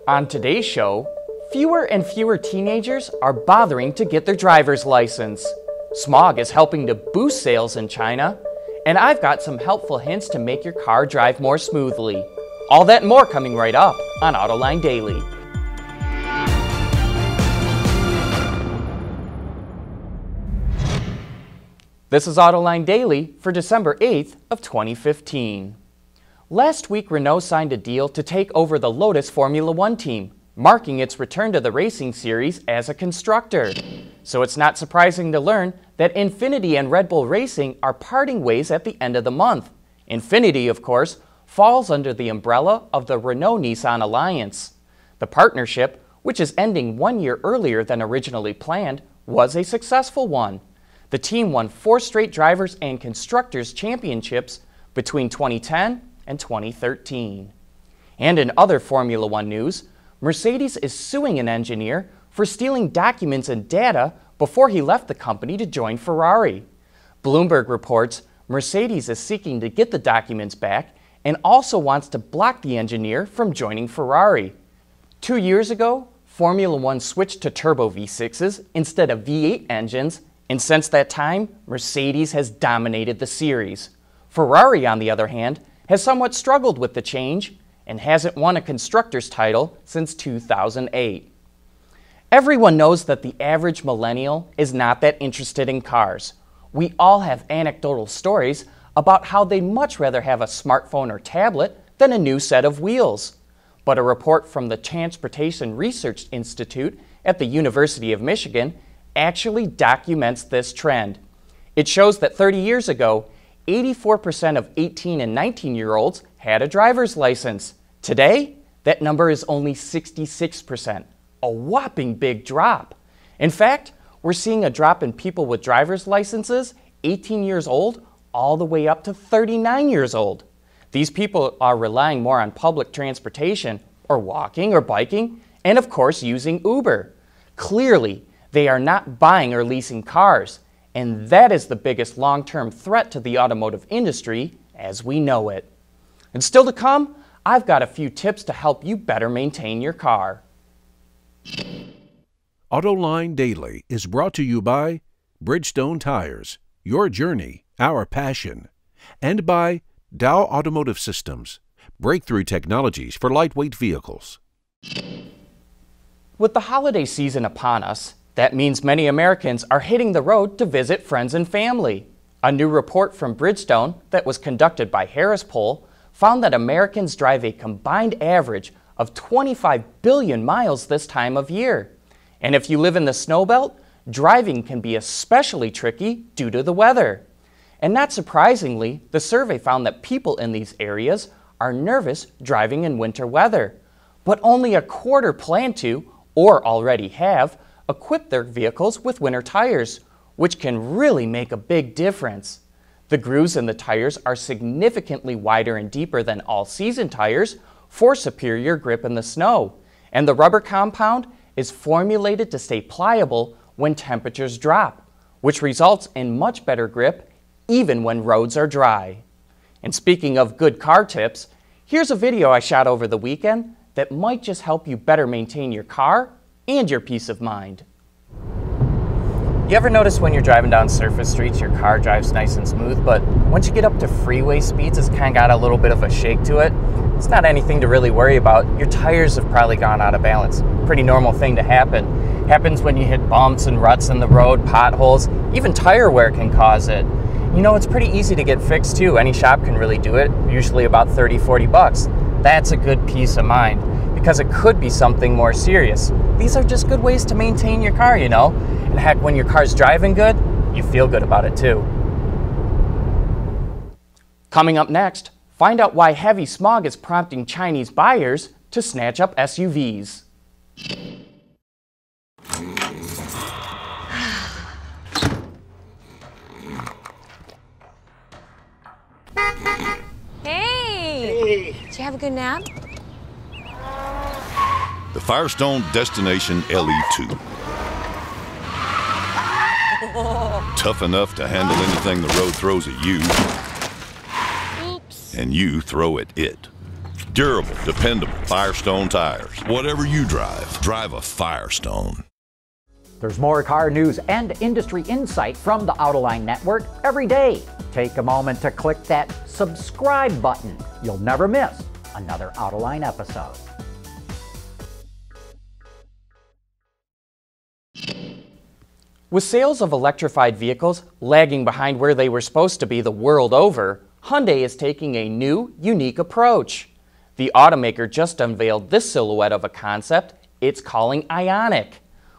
On today's show, fewer and fewer teenagers are bothering to get their driver's license. Smog is helping to boost sales in China, and I've got some helpful hints to make your car drive more smoothly. All that and more coming right up on Autoline Daily. This is Autoline Daily for December 8th of 2015. Last week, Renault signed a deal to take over the Lotus Formula One team, marking its return to the racing series as a constructor. So it's not surprising to learn that Infiniti and Red Bull Racing are parting ways at the end of the month. Infiniti, of course, falls under the umbrella of the Renault-Nissan alliance. The partnership, which is ending 1 year earlier than originally planned, was a successful one. The team won 4 straight drivers and constructors championships between 2010 and 2013. And in other Formula One news, Mercedes is suing an engineer for stealing documents and data before he left the company to join Ferrari. Bloomberg reports Mercedes is seeking to get the documents back and also wants to block the engineer from joining Ferrari. 2 years ago, Formula One switched to turbo V6s instead of V8 engines, and since that time, Mercedes has dominated the series. Ferrari, on the other hand, has somewhat struggled with the change and hasn't won a constructor's title since 2008. Everyone knows that the average millennial is not that interested in cars. We all have anecdotal stories about how they'd much rather have a smartphone or tablet than a new set of wheels. But a report from the Transportation Research Institute at the University of Michigan actually documents this trend. It shows that 30 years ago, 84% of 18 and 19-year-olds had a driver's license. Today, that number is only 66%, a whopping big drop. In fact, we're seeing a drop in people with driver's licenses 18 years old all the way up to 39 years old. These people are relying more on public transportation, or walking or biking, and of course using Uber. Clearly, they are not buying or leasing cars, and that is the biggest long-term threat to the automotive industry as we know it. And still to come, I've got a few tips to help you better maintain your car. Autoline Daily is brought to you by Bridgestone Tires, your journey, our passion, and by Dow Automotive Systems, breakthrough technologies for lightweight vehicles. With the holiday season upon us, that means many Americans are hitting the road to visit friends and family. A new report from Bridgestone that was conducted by Harris Poll found that Americans drive a combined average of 25 billion miles this time of year. And if you live in the snow belt, driving can be especially tricky due to the weather. And not surprisingly, the survey found that people in these areas are nervous driving in winter weather. But only a quarter plan to, or already have, equip their vehicles with winter tires, which can really make a big difference. The grooves in the tires are significantly wider and deeper than all-season tires for superior grip in the snow, and the rubber compound is formulated to stay pliable when temperatures drop, which results in much better grip even when roads are dry. And speaking of good car tips, here's a video I shot over the weekend that might just help you better maintain your car and your peace of mind. You ever notice when you're driving down surface streets, your car drives nice and smooth, but once you get up to freeway speeds, it's kind of got a little bit of a shake to it? It's not anything to really worry about. Your tires have probably gone out of balance. Pretty normal thing to happen. Happens when you hit bumps and ruts in the road, potholes, even tire wear can cause it. You know, it's pretty easy to get fixed too. Any shop can really do it, usually about 30, 40 bucks. That's a good peace of mind, because it could be something more serious. These are just good ways to maintain your car, you know. And heck, when your car's driving good, you feel good about it too. Coming up next, find out why heavy smog is prompting Chinese buyers to snatch up SUVs. Hey! Did you have a good nap? The Firestone Destination LE2. Tough enough to handle anything the road throws at you. Oops. And you throw at it. Durable, dependable Firestone tires. Whatever you drive, drive a Firestone. There's more car news and industry insight from the Autoline Network every day. Take a moment to click that subscribe button. You'll never miss another Autoline episode. With sales of electrified vehicles lagging behind where they were supposed to be the world over, Hyundai is taking a new, unique approach. The automaker just unveiled this silhouette of a concept it's calling Ioniq.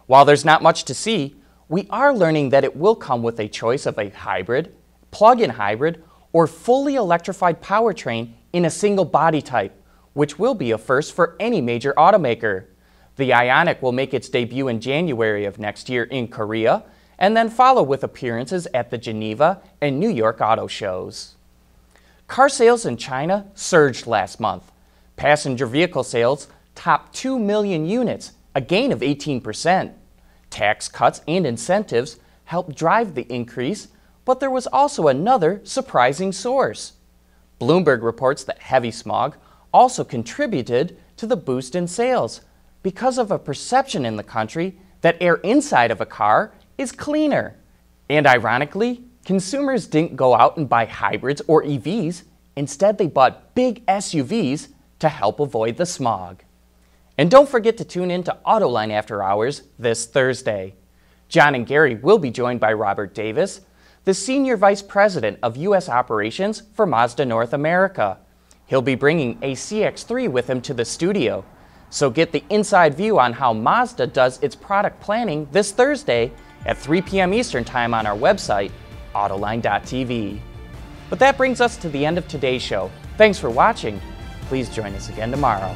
While there's not much to see, we are learning that it will come with a choice of a hybrid, plug-in hybrid, or fully electrified powertrain in a single body type, which will be a first for any major automaker. The Ioniq will make its debut in January of next year in Korea, and then follow with appearances at the Geneva and New York auto shows. Car sales in China surged last month. Passenger vehicle sales topped 2 million units, a gain of 18%. Tax cuts and incentives helped drive the increase, but there was also another surprising source. Bloomberg reports that heavy smog also contributed to the boost in sales because of a perception in the country that air inside of a car is cleaner. And ironically, consumers didn't go out and buy hybrids or EVs. Instead, they bought big SUVs to help avoid the smog. And don't forget to tune in to Autoline After Hours this Thursday. John and Gary will be joined by Robert Davis, the Senior Vice President of U.S. Operations for Mazda North America. He'll be bringing a CX-3 with him to the studio. So get the inside view on how Mazda does its product planning this Thursday at 3 p.m. Eastern Time on our website, Autoline.tv. But that brings us to the end of today's show. Thanks for watching. Please join us again tomorrow.